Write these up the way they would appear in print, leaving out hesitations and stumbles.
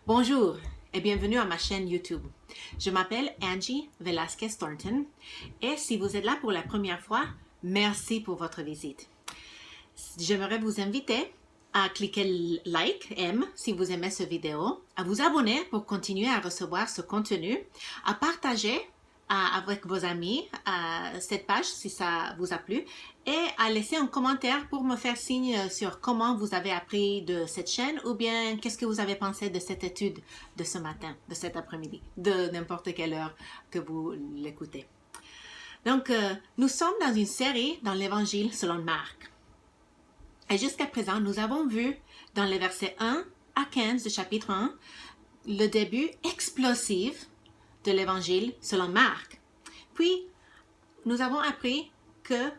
Bonjour et bienvenue à ma chaîne YouTube. Je m'appelle Angie Velasquez Thornton et si vous êtes là pour la première fois, merci pour votre visite. J'aimerais vous inviter à cliquer like, aime si vous aimez cette vidéo, à vous abonner pour continuer à recevoir ce contenu, à partager avec vos amis cette page si ça vous a plu et à laisser un commentaire pour me faire signe sur comment vous avez appris de cette chaîne ou bien qu'est-ce que vous avez pensé de cette étude de ce matin, de cet après-midi, de n'importe quelle heure que vous l'écoutez. Donc, nous sommes dans une série dans l'Évangile selon Marc. Et jusqu'à présent, nous avons vu dans les versets 1 à 15 du chapitre 1 le début explosif de l'Évangile selon Marc. Puis, nous avons appris que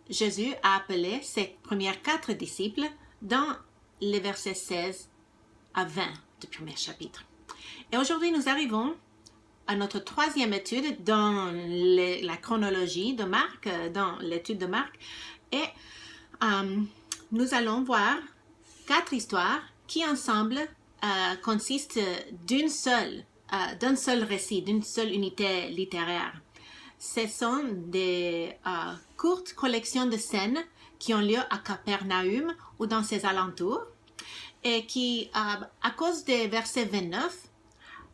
Jésus a appelé ses premiers 4 disciples dans les versets 16 à 20 du premier chapitre. Et aujourd'hui, nous arrivons à notre troisième étude dans la chronologie de Marc, dans l'étude de Marc. Et nous allons voir 4 histoires qui ensemble consistent d'un seul récit, d'une seule unité littéraire. Ce sont des courtes collections de scènes qui ont lieu à Capernaum ou dans ses alentours et qui, à cause des versets 29,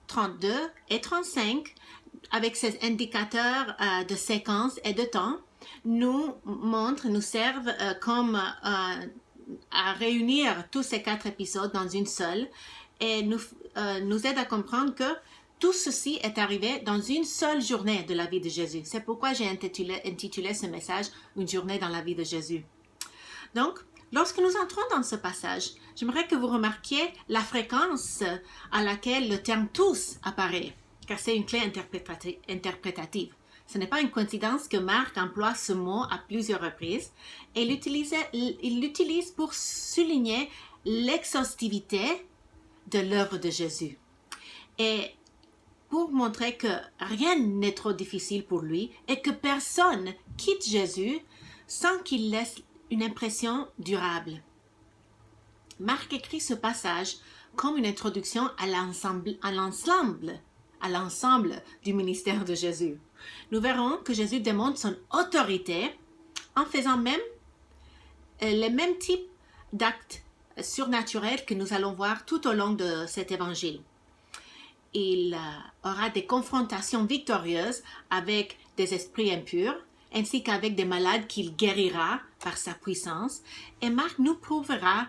32 et 35, avec ces indicateurs de séquence et de temps, nous servent comme à réunir tous ces 4 épisodes dans une seule et nous aide à comprendre que tout ceci est arrivé dans une seule journée de la vie de Jésus. C'est pourquoi j'ai intitulé ce message « Une journée dans la vie de Jésus ». Donc, lorsque nous entrons dans ce passage, j'aimerais que vous remarquiez la fréquence à laquelle le terme « tous » apparaît, car c'est une clé interprétative. Ce n'est pas une coïncidence que Marc emploie ce mot à plusieurs reprises et il l'utilise pour souligner l'exhaustivité de l'œuvre de Jésus. Et pour montrer que rien n'est trop difficile pour lui et que personne quitte Jésus sans qu'il laisse une impression durable. Marc écrit ce passage comme une introduction à l'ensemble du ministère de Jésus. Nous verrons que Jésus démontre son autorité en faisant même les mêmes types d'actes surnaturels que nous allons voir tout au long de cet évangile. Il aura des confrontations victorieuses avec des esprits impurs, ainsi qu'avec des malades qu'il guérira par sa puissance. Et Marc nous prouvera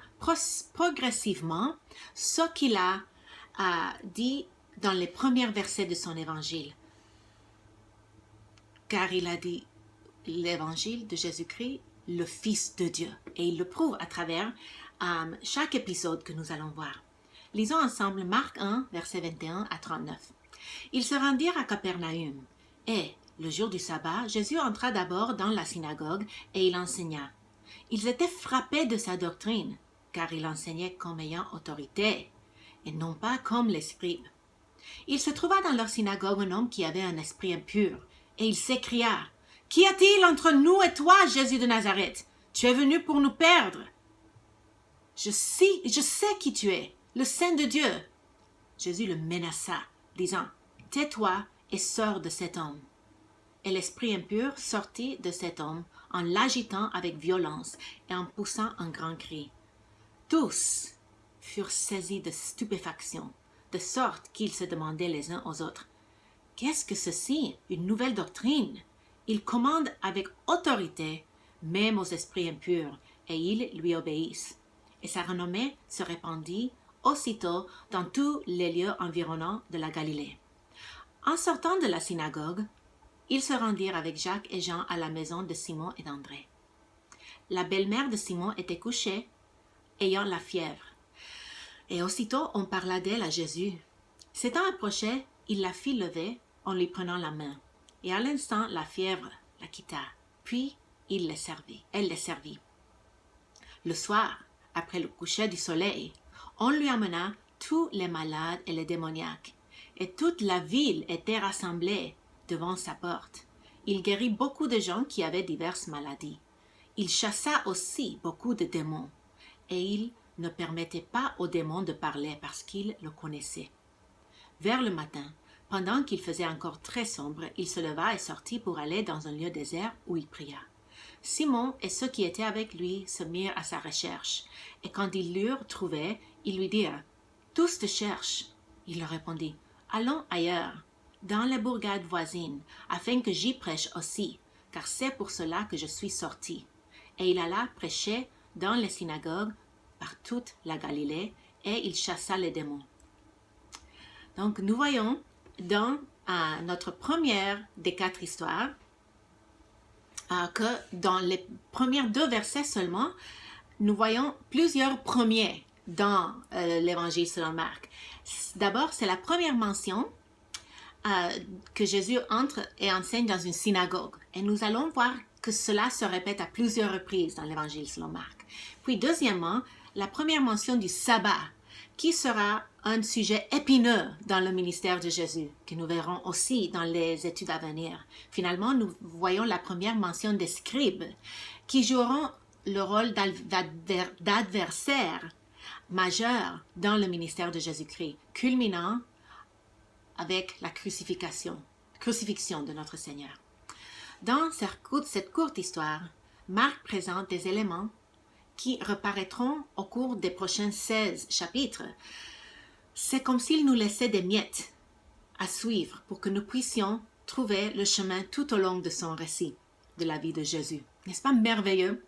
progressivement ce qu'il a dit dans les premiers versets de son évangile. Car il a dit l'évangile de Jésus-Christ, le Fils de Dieu. Et il le prouve à travers chaque épisode que nous allons voir. Lisons ensemble Marc 1, versets 21 à 39. Ils se rendirent à Capernaum. Et, le jour du sabbat, Jésus entra d'abord dans la synagogue et il enseigna. Ils étaient frappés de sa doctrine, car il enseignait comme ayant autorité, et non pas comme les scribes. Il se trouva dans leur synagogue un homme qui avait un esprit impur, et il s'écria, « Qu'y a-t-il entre nous et toi, Jésus de Nazareth? Tu es venu pour nous perdre. Je sais qui tu es, le Saint de Dieu. » Jésus le menaça, disant, « Tais-toi et sors de cet homme. » Et l'esprit impur sortit de cet homme en l'agitant avec violence et en poussant un grand cri. Tous furent saisis de stupéfaction, de sorte qu'ils se demandaient les uns aux autres, « Qu'est-ce que ceci? Une nouvelle doctrine? Il commande avec autorité, même aux esprits impurs, et ils lui obéissent. » Et sa renommée se répandit aussitôt dans tous les lieux environnants de la Galilée. En sortant de la synagogue, ils se rendirent avec Jacques et Jean à la maison de Simon et d'André. La belle-mère de Simon était couchée, ayant la fièvre. Et aussitôt on parla d'elle à Jésus. S'étant approché, il la fit lever en lui prenant la main. Et à l'instant, la fièvre la quitta. Puis elle les servit. Le soir, après le coucher du soleil, on lui amena tous les malades et les démoniaques, et toute la ville était rassemblée devant sa porte. Il guérit beaucoup de gens qui avaient diverses maladies. Il chassa aussi beaucoup de démons, et il ne permettait pas au démon de parler parce qu'il le connaissait. Vers le matin, pendant qu'il faisait encore très sombre, il se leva et sortit pour aller dans un lieu désert où il pria. Simon et ceux qui étaient avec lui se mirent à sa recherche, et quand ils l'eurent trouvé, ils lui dirent « Tous te cherchent. » Il leur répondit « Allons ailleurs, dans les bourgades voisines, afin que j'y prêche aussi, car c'est pour cela que je suis sorti. » Et il alla prêcher dans les synagogues par toute la Galilée, et il chassa les démons. Donc, nous voyons dans notre première des 4 histoires que dans les premières 2 versets seulement, nous voyons plusieurs premiers dans l'évangile selon Marc. D'abord, c'est la première mention que Jésus entre et enseigne dans une synagogue. Et nous allons voir que cela se répète à plusieurs reprises dans l'évangile selon Marc. Puis deuxièmement, la première mention du sabbat, qui sera un sujet épineux dans le ministère de Jésus, que nous verrons aussi dans les études à venir. Finalement, nous voyons la première mention des scribes, qui joueront le rôle d'adversaires majeurs dans le ministère de Jésus-Christ, culminant avec la crucifixion de notre Seigneur. Dans cette courte histoire, Marc présente des éléments qui reparaîtront au cours des prochains 16 chapitres. C'est comme s'il nous laissait des miettes à suivre pour que nous puissions trouver le chemin tout au long de son récit de la vie de Jésus. N'est-ce pas merveilleux?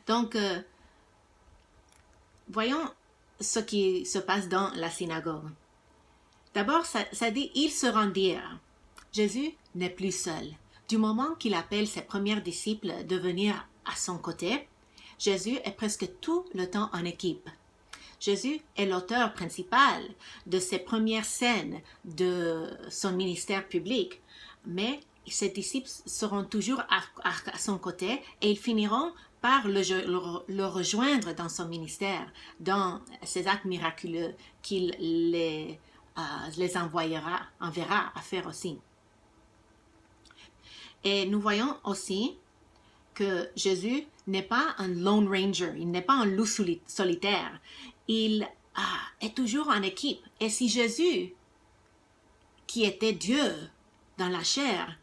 Donc, voyons ce qui se passe dans la synagogue. D'abord, ça dit « ils se rendirent ». Jésus n'est plus seul. Du moment qu'il appelle ses premiers disciples de venir à son côté, Jésus est presque tout le temps en équipe. Jésus est l'auteur principal de ces premières scènes de son ministère public, mais ses disciples seront toujours à son côté et ils finiront par le rejoindre dans son ministère, dans ses actes miraculeux qu'il les enverra à faire aussi. Et nous voyons aussi que Jésus n'est pas un lone ranger, il n'est pas un loup solitaire, il est toujours en équipe. Et si Jésus, qui était Dieu dans la chair,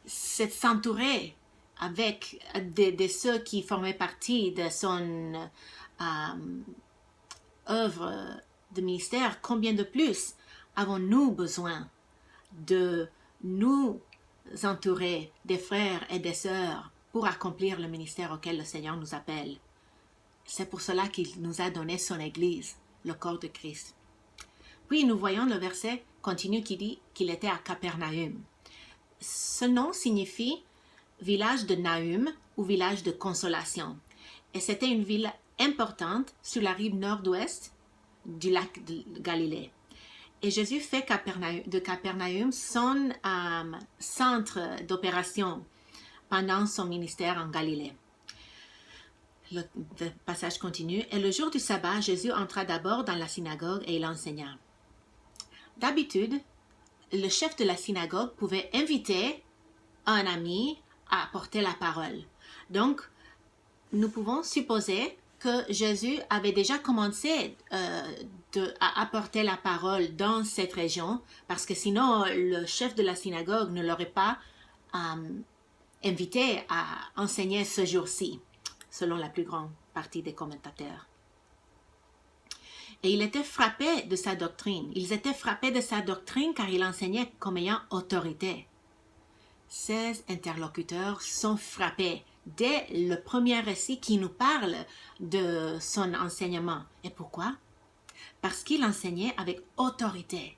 s'entourait avec de ceux qui formaient partie de son œuvre de ministère, combien de plus avons-nous besoin de nous entourer des frères et des sœurs pour accomplir le ministère auquel le Seigneur nous appelle? C'est pour cela qu'il nous a donné son Église, le corps de Christ. Puis nous voyons le verset continu qui dit qu'il était à Capernaum. Ce nom signifie village de Nahum ou village de consolation. Et c'était une ville importante sur la rive nord-ouest du lac de Galilée. Et Jésus fait de Capernaum son centre d'opération pendant son ministère en Galilée. Le passage continue. Et le jour du sabbat, Jésus entra d'abord dans la synagogue et il enseigna. D'habitude, le chef de la synagogue pouvait inviter un ami à apporter la parole. Donc, nous pouvons supposer que Jésus avait déjà commencé à apporter la parole dans cette région, parce que sinon, le chef de la synagogue ne l'aurait pas invité à enseigner ce jour-ci, selon la plus grande partie des commentateurs. Et il était frappé de sa doctrine. Ils étaient frappés de sa doctrine car il enseignait comme ayant autorité. Ses interlocuteurs sont frappés dès le premier récit qui nous parle de son enseignement. Et pourquoi? Parce qu'il enseignait avec autorité.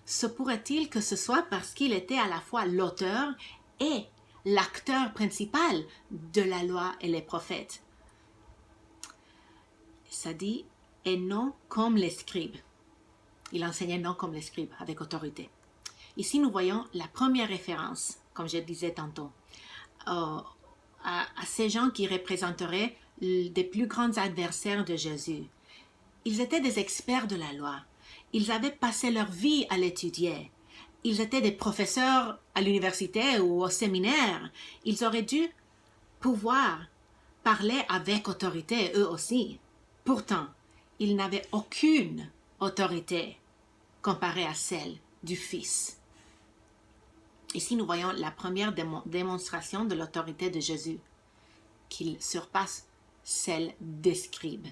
Se pourrait-il que ce soit parce qu'il était à la fois l'auteur et l'acteur principal de la loi et les prophètes? Ça dit, et non comme les scribes. Il enseignait non comme les scribes, avec autorité. Ici, nous voyons la première référence, comme je disais tantôt, à ces gens qui représenteraient des plus grands adversaires de Jésus. Ils étaient des experts de la loi. Ils avaient passé leur vie à l'étudier. Ils étaient des professeurs à l'université ou au séminaire. Ils auraient dû pouvoir parler avec autorité, eux aussi. Pourtant, il n'avait aucune autorité comparée à celle du Fils. Ici, nous voyons la première démonstration de l'autorité de Jésus, qu'il surpasse celle des scribes.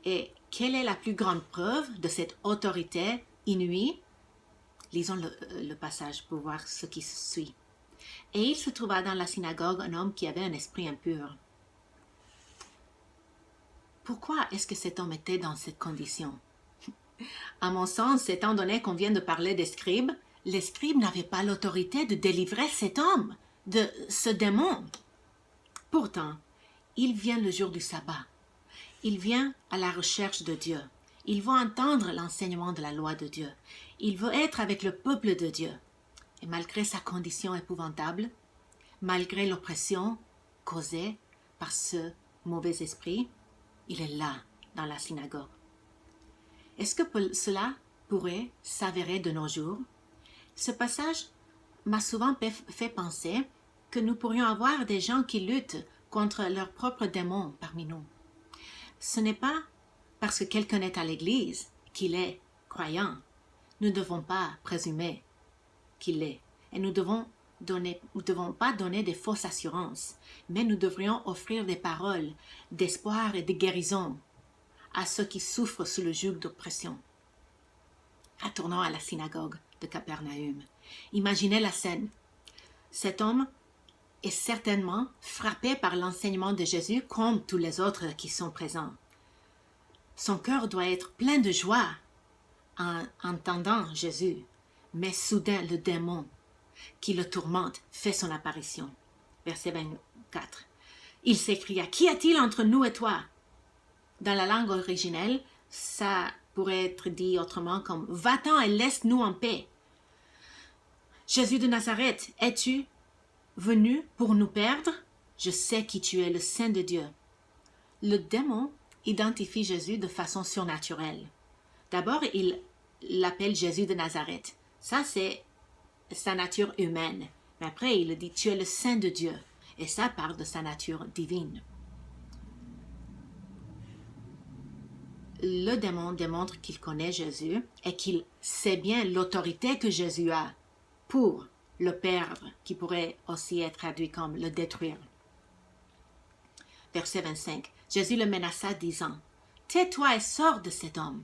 Et quelle est la plus grande preuve de cette autorité inouïe? Lisons le passage pour voir ce qui suit. Et il se trouva dans la synagogue un homme qui avait un esprit impur. Pourquoi est-ce que cet homme était dans cette condition? À mon sens, étant donné qu'on vient de parler des scribes, les scribes n'avaient pas l'autorité de délivrer cet homme de ce démon. Pourtant, il vient le jour du sabbat. Il vient à la recherche de Dieu. Il veut entendre l'enseignement de la loi de Dieu. Il veut être avec le peuple de Dieu. Et malgré sa condition épouvantable, malgré l'oppression causée par ce mauvais esprit, il est là, dans la synagogue. Est-ce que cela pourrait s'avérer de nos jours? Ce passage m'a souvent fait penser que nous pourrions avoir des gens qui luttent contre leurs propres démons parmi nous. Ce n'est pas parce que quelqu'un est à l'église qu'il est croyant. Nous ne devons pas présumer qu'il l'est. Et nous ne devons pas donner des fausses assurances, mais nous devrions offrir des paroles d'espoir et de guérison à ceux qui souffrent sous le joug d'oppression. Retournons à la synagogue de Capernaum. Imaginez la scène. Cet homme est certainement frappé par l'enseignement de Jésus comme tous les autres qui sont présents. Son cœur doit être plein de joie en entendant Jésus, mais soudain le démon qui le tourmente fait son apparition. Verset 24. Il s'écria, « Qu'y a-t-il entre nous et toi ?» Dans la langue originelle, ça pourrait être dit autrement comme « Va-t'en et laisse-nous en paix. » Jésus de Nazareth, es-tu venu pour nous perdre? Je sais qui tu es, le Saint de Dieu. Le démon identifie Jésus de façon surnaturelle. D'abord, il l'appelle Jésus de Nazareth. Ça, c'est sa nature humaine. Mais après, il dit, tu es le Saint de Dieu. Et ça parle de sa nature divine. Le démon démontre qu'il connaît Jésus et qu'il sait bien l'autorité que Jésus a pour le perdre, qui pourrait aussi être traduit comme le détruire. Verset 25. Jésus le menaça, disant, « Tais-toi et sors de cet homme. »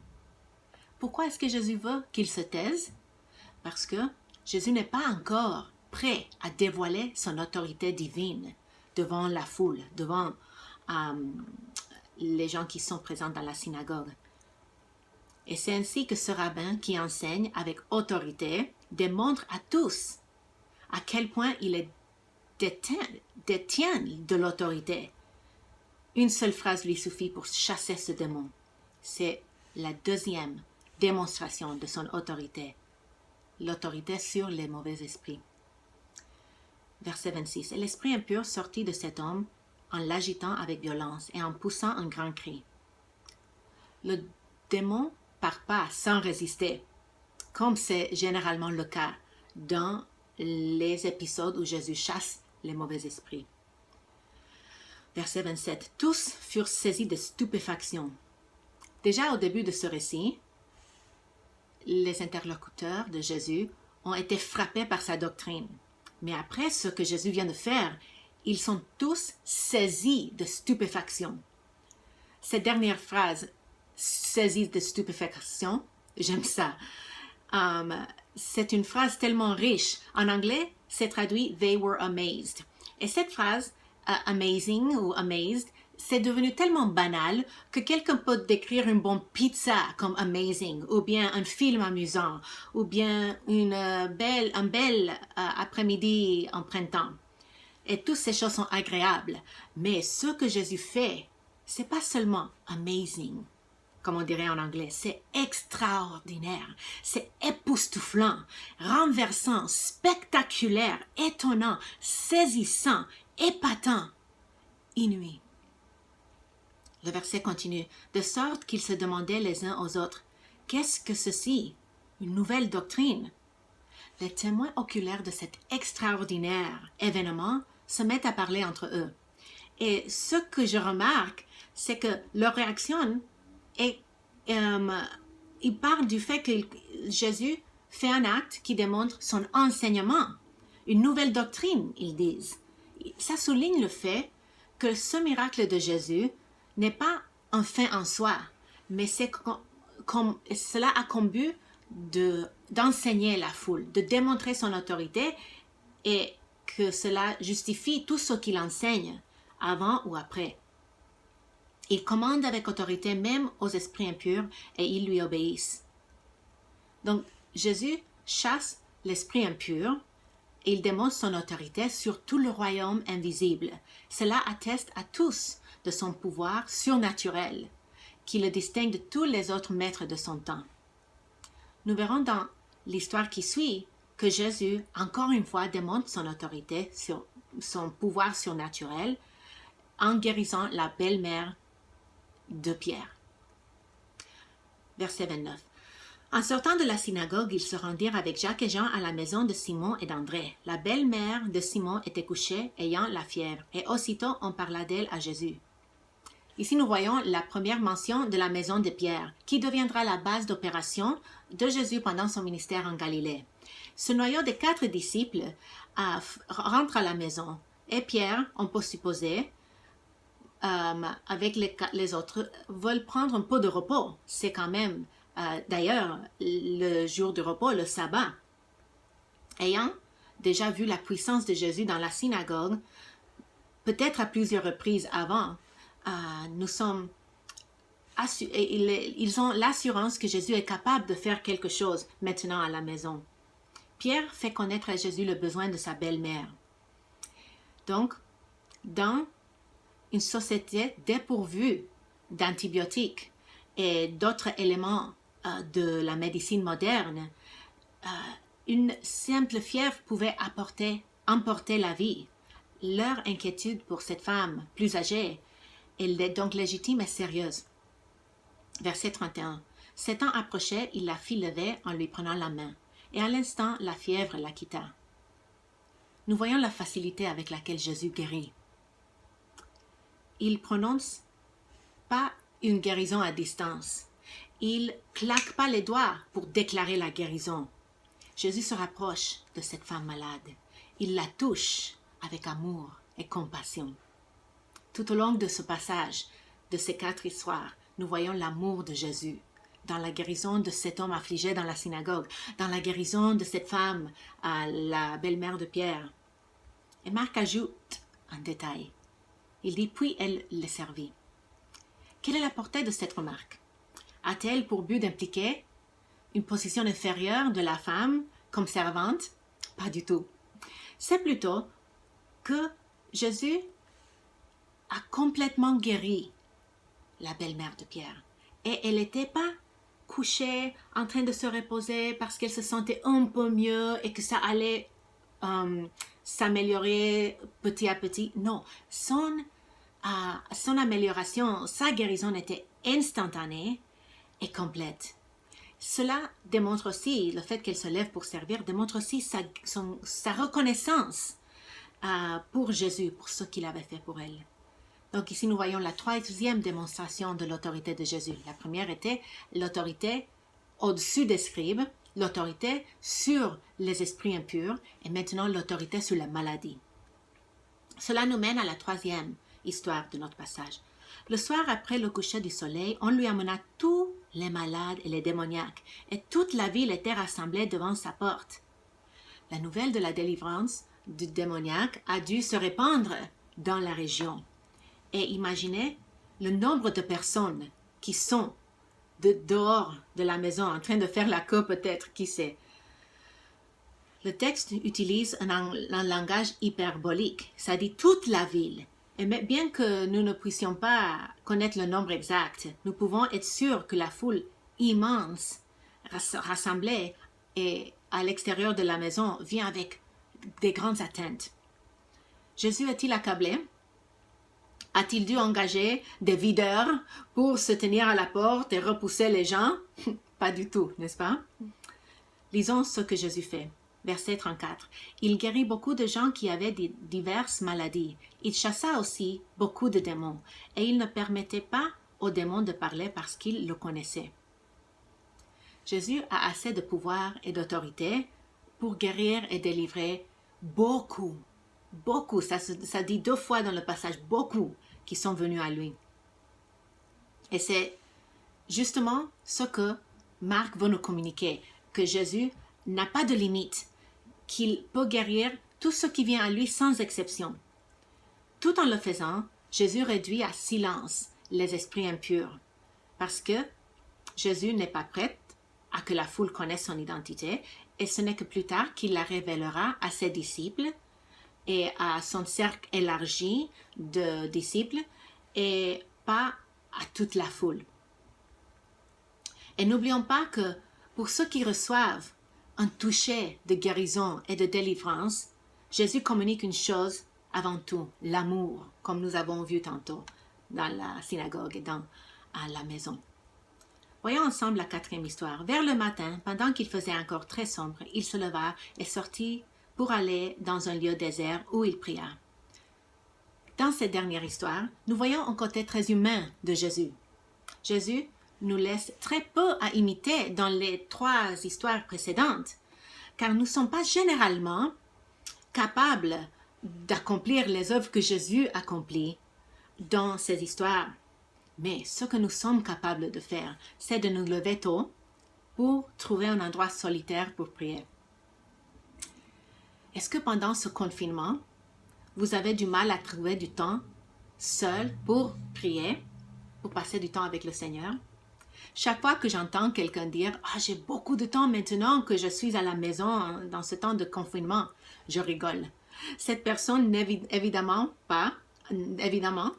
Pourquoi est-ce que Jésus veut qu'il se taise? Parce que Jésus n'est pas encore prêt à dévoiler son autorité divine devant la foule, devant les gens qui sont présents dans la synagogue. Et c'est ainsi que ce rabbin qui enseigne avec autorité démontre à tous à quel point il détient de l'autorité. Une seule phrase lui suffit pour chasser ce démon. C'est la deuxième démonstration de son autorité. L'autorité sur les mauvais esprits. Verset 26. Et l'esprit impur sortit de cet homme en l'agitant avec violence et en poussant un grand cri. Le démon part pas sans résister, comme c'est généralement le cas dans les épisodes où Jésus chasse les mauvais esprits. Verset 27. Tous furent saisis de stupéfaction. Déjà au début de ce récit, les interlocuteurs de Jésus ont été frappés par sa doctrine. Mais après ce que Jésus vient de faire, ils sont tous saisis de stupéfaction. Cette dernière phrase, saisis de stupéfaction, j'aime ça. C'est une phrase tellement riche. En anglais, c'est traduit « they were amazed ». Et cette phrase, amazing ou amazed, c'est devenu tellement banal que quelqu'un peut décrire une bonne pizza comme amazing, ou bien un film amusant, ou bien un bel après-midi en printemps. Et toutes ces choses sont agréables. Mais ce que Jésus fait, c'est pas seulement amazing, comme on dirait en anglais, c'est extraordinaire, c'est époustouflant, renversant, spectaculaire, étonnant, saisissant, épatant, inouï. Le verset continue, de sorte qu'ils se demandaient les uns aux autres, « Qu'est-ce que ceci? Une nouvelle doctrine? » Les témoins oculaires de cet extraordinaire événement se mettent à parler entre eux. Et ce que je remarque, c'est que leur réaction est, il part du fait que Jésus fait un acte qui démontre son enseignement, une nouvelle doctrine, ils disent. Ça souligne le fait que ce miracle de Jésus n'est pas un fin en soi, mais c'est comme cela a comme but d'enseigner la foule, de démontrer son autorité et que cela justifie tout ce qu'il enseigne, avant ou après. Il commande avec autorité même aux esprits impurs et ils lui obéissent. Donc, Jésus chasse l'esprit impur et il démontre son autorité sur tout le royaume invisible. Cela atteste à tous de son pouvoir surnaturel, qui le distingue de tous les autres maîtres de son temps. Nous verrons dans l'histoire qui suit que Jésus, encore une fois, démontre son autorité, sur son pouvoir surnaturel, en guérissant la belle-mère de Pierre. Verset 29. En sortant de la synagogue, ils se rendirent avec Jacques et Jean à la maison de Simon et d'André. La belle-mère de Simon était couchée, ayant la fièvre, et aussitôt on parla d'elle à Jésus. Ici, nous voyons la première mention de la maison de Pierre, qui deviendra la base d'opération de Jésus pendant son ministère en Galilée. Ce noyau de 4 disciples rentre à la maison, et Pierre, on peut supposer, avec les autres, veulent prendre un peu de repos. C'est quand même, d'ailleurs, le jour de repos, le sabbat. Ayant déjà vu la puissance de Jésus dans la synagogue, peut-être à plusieurs reprises avant, ils ont l'assurance que Jésus est capable de faire quelque chose maintenant à la maison. Pierre fait connaître à Jésus le besoin de sa belle-mère. Donc, dans une société dépourvue d'antibiotiques et d'autres éléments de la médecine moderne, une simple fièvre pouvait emporter la vie. Leur inquiétude pour cette femme plus âgée est donc légitime et sérieuse. Verset 31. S'étant approché, il la fit lever en lui prenant la main, et à l'instant la fièvre la quitta. Nous voyons la facilité avec laquelle Jésus guérit. Il prononce pas une guérison à distance. Il claque pas les doigts pour déclarer la guérison. Jésus se rapproche de cette femme malade. Il la touche avec amour et compassion. Tout au long de ce passage, de ces 4 histoires, nous voyons l'amour de Jésus dans la guérison de cet homme affligé dans la synagogue, dans la guérison de cette femme, la belle-mère de Pierre. Et Marc ajoute un détail. Il dit, puis elle le servit. Quelle est la portée de cette remarque? A-t-elle pour but d'impliquer une position inférieure de la femme comme servante? Pas du tout. C'est plutôt que Jésus a complètement guéri la belle-mère de Pierre. Et elle n'était pas couchée, en train de se reposer parce qu'elle se sentait un peu mieux et que ça allait s'améliorer petit à petit. Non, son amélioration, sa guérison était instantanée et complète. Cela démontre aussi, le fait qu'elle se lève pour servir, démontre aussi sa reconnaissance pour Jésus, pour ce qu'il avait fait pour elle. Donc ici, nous voyons la 3e démonstration de l'autorité de Jésus. La première était l'autorité au-dessus des scribes, l'autorité sur les esprits impurs et maintenant l'autorité sur la maladie. Cela nous mène à la 3e histoire de notre passage. Le soir après le coucher du soleil, on lui amena tous les malades et les démoniaques, et toute la ville était rassemblée devant sa porte. La nouvelle de la délivrance du démoniaque a dû se répandre dans la région. Et imaginez le nombre de personnes qui sont dehors de la maison en train de faire la queue peut-être, qui sait. Le texte utilise un langage hyperbolique, ça dit toute la ville. Et bien que nous ne puissions pas connaître le nombre exact, nous pouvons être sûrs que la foule immense rassemblée et à l'extérieur de la maison vient avec des grandes attentes. Jésus est-il accablé? A-t-il dû engager des videurs pour se tenir à la porte et repousser les gens? Pas du tout, n'est-ce pas? Lisons ce que Jésus fait. verset 34. Il guérit beaucoup de gens qui avaient diverses maladies. Il chassa aussi beaucoup de démons et il ne permettait pas aux démons de parler parce qu'ils le connaissaient. Jésus a assez de pouvoir et d'autorité pour guérir et délivrer beaucoup, ça dit 2 fois dans le passage, beaucoup qui sont venus à lui. Et c'est justement ce que Marc veut nous communiquer, que Jésus n'a pas de limite, qu'il peut guérir tout ce qui vient à lui sans exception. Tout en le faisant, Jésus réduit à silence les esprits impurs, parce que Jésus n'est pas prêt à que la foule connaisse son identité, et ce n'est que plus tard qu'il la révélera à ses disciples et à son cercle élargi de disciples, et pas à toute la foule. Et n'oublions pas que pour ceux qui reçoivent un toucher de guérison et de délivrance, Jésus communique une chose avant tout, l'amour, comme nous avons vu tantôt dans la synagogue et à la maison. Voyons ensemble la 4e histoire. Vers le matin, pendant qu'il faisait encore très sombre, il se leva et sortit pour aller dans un lieu désert où il pria. Dans cette dernière histoire, nous voyons un côté très humain de Jésus. Jésus nous laisse très peu à imiter dans les 3 histoires précédentes, car nous ne sommes pas généralement capables d'accomplir les œuvres que Jésus accomplit dans ces histoires. Mais ce que nous sommes capables de faire, c'est de nous lever tôt pour trouver un endroit solitaire pour prier. Est-ce que pendant ce confinement, vous avez du mal à trouver du temps seul pour prier, pour passer du temps avec le Seigneur? Chaque fois que j'entends quelqu'un dire « Ah, j'ai beaucoup de temps maintenant que je suis à la maison dans ce temps de confinement », je rigole. Cette personne évidemment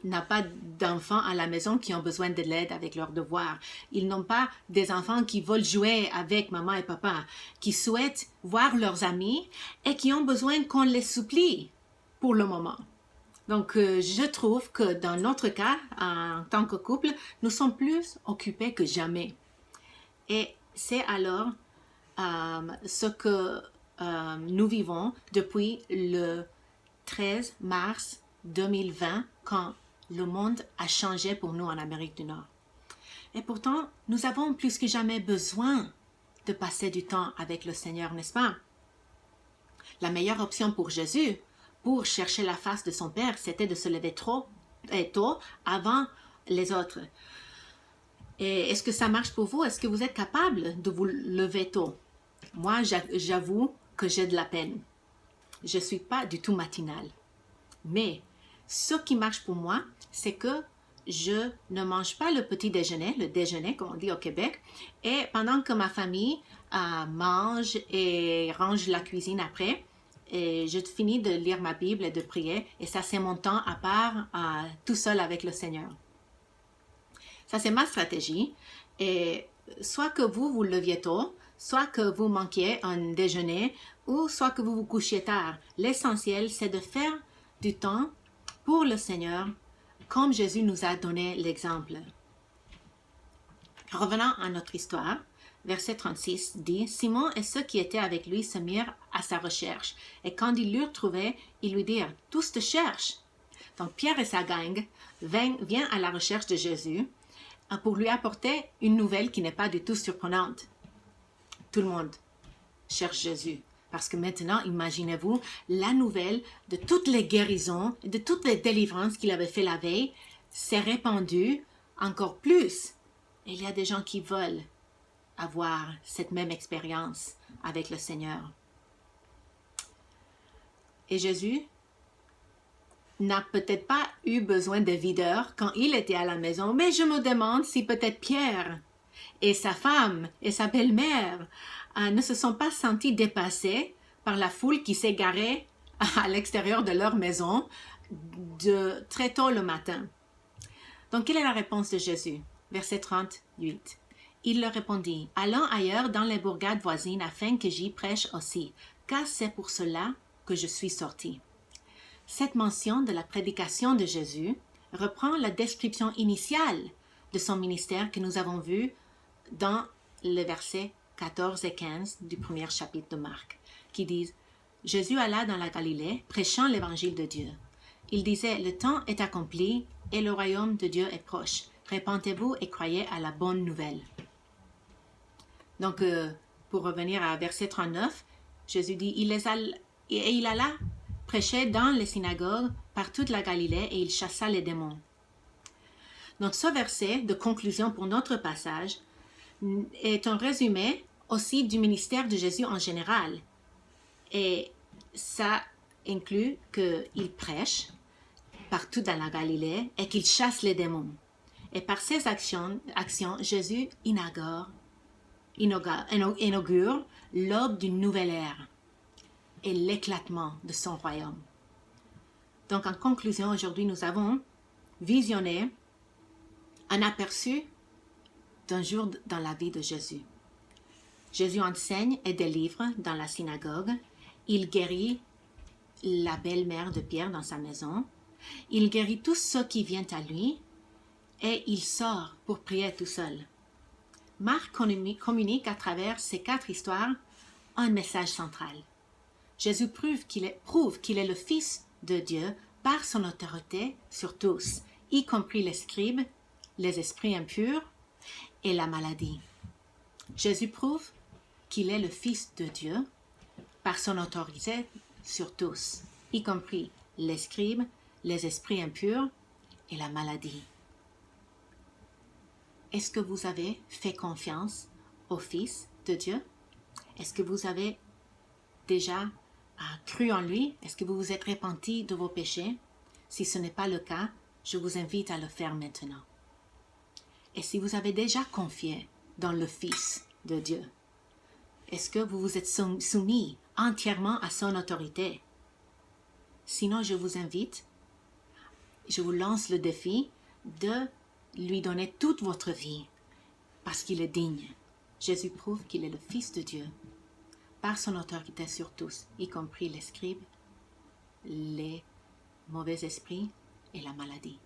n'a pas d'enfants à la maison qui ont besoin de l'aide avec leurs devoirs. Ils n'ont pas des enfants qui veulent jouer avec maman et papa, qui souhaitent voir leurs amis et qui ont besoin qu'on les supplie pour le moment. Donc, je trouve que dans notre cas, en tant que couple, nous sommes plus occupés que jamais. Et c'est alors ce que nous vivons depuis le 13 mars 2020, quand le monde a changé pour nous en Amérique du Nord. Et pourtant, nous avons plus que jamais besoin de passer du temps avec le Seigneur, n'est-ce pas? La meilleure option pour Jésus, pour chercher la face de son Père, c'était de se lever tôt avant les autres. Et est-ce que ça marche pour vous? Est-ce que vous êtes capable de vous lever tôt? Moi, j'avoue que j'ai de la peine. Je ne suis pas du tout matinale. Mais ce qui marche pour moi, c'est que je ne mange pas le petit déjeuner, le déjeuner comme on dit au Québec, et pendant que ma famille mange et range la cuisine après, et je finis de lire ma Bible et de prier, et ça c'est mon temps à part, tout seul avec le Seigneur. Ça c'est ma stratégie, et soit que vous leviez tôt, soit que vous manquiez un déjeuner, ou soit que vous vous couchiez tard. L'essentiel c'est de faire du temps pour le Seigneur, comme Jésus nous a donné l'exemple. Revenons à notre histoire. Verset 36 dit « Simon et ceux qui étaient avec lui se mirent à sa recherche. Et quand ils l'eurent trouvé, ils lui dirent « Tous te cherchent. » Donc Pierre et sa gang viennent à la recherche de Jésus pour lui apporter une nouvelle qui n'est pas du tout surprenante. Tout le monde cherche Jésus. Parce que maintenant, imaginez-vous, la nouvelle de toutes les guérisons, de toutes les délivrances qu'il avait fait la veille, s'est répandue encore plus. Et il y a des gens qui veulent avoir cette même expérience avec le Seigneur. Et Jésus n'a peut-être pas eu besoin de videur quand il était à la maison, mais je me demande si peut-être Pierre et sa femme et sa belle-mère ne se sont pas sentis dépassés par la foule qui s'est garée à l'extérieur de leur maison très tôt le matin. Donc, quelle est la réponse de Jésus? Verset 38. Il leur répondit, « Allons ailleurs dans les bourgades voisines afin que j'y prêche aussi, car c'est pour cela que je suis sorti. » Cette mention de la prédication de Jésus reprend la description initiale de son ministère que nous avons vu dans les versets 14 et 15 du premier chapitre de Marc. qui disent « Jésus alla dans la Galilée, prêchant l'évangile de Dieu. Il disait « Le temps est accompli et le royaume de Dieu est proche. Répentez-vous et croyez à la bonne nouvelle. » Donc, pour revenir à verset 39, Jésus dit « il alla prêcher dans les synagogues par toute la Galilée et il chassa les démons. » Donc, ce verset de conclusion pour notre passage est un résumé aussi du ministère de Jésus en général. Et ça inclut qu'il prêche partout dans la Galilée et qu'il chasse les démons. Et par ces actions Jésus inaugure l'aube d'une nouvelle ère et l'éclatement de son royaume. Donc, en conclusion, aujourd'hui, nous avons visionné un aperçu d'un jour dans la vie de Jésus. Jésus enseigne et délivre dans la synagogue. Il guérit la belle-mère de Pierre dans sa maison. Il guérit tous ceux qui viennent à lui et il sort pour prier tout seul. Marc communique à travers ces 4 histoires un message central. Jésus prouve qu'il est le Fils de Dieu par son autorité sur tous, y compris les scribes, les esprits impurs et la maladie. Jésus prouve qu'il est le Fils de Dieu par son autorité sur tous, y compris les scribes, les esprits impurs et la maladie. Est-ce que vous avez fait confiance au Fils de Dieu? Est-ce que vous avez déjà cru en lui? Est-ce que vous vous êtes repenti de vos péchés? Si ce n'est pas le cas, je vous invite à le faire maintenant. Et si vous avez déjà confié dans le Fils de Dieu, est-ce que vous vous êtes soumis entièrement à son autorité? Sinon, je vous lance le défi de lui donner toute votre vie parce qu'il est digne. Jésus prouve qu'il est le Fils de Dieu par son autorité sur tous, y compris les scribes, les mauvais esprits et la maladie.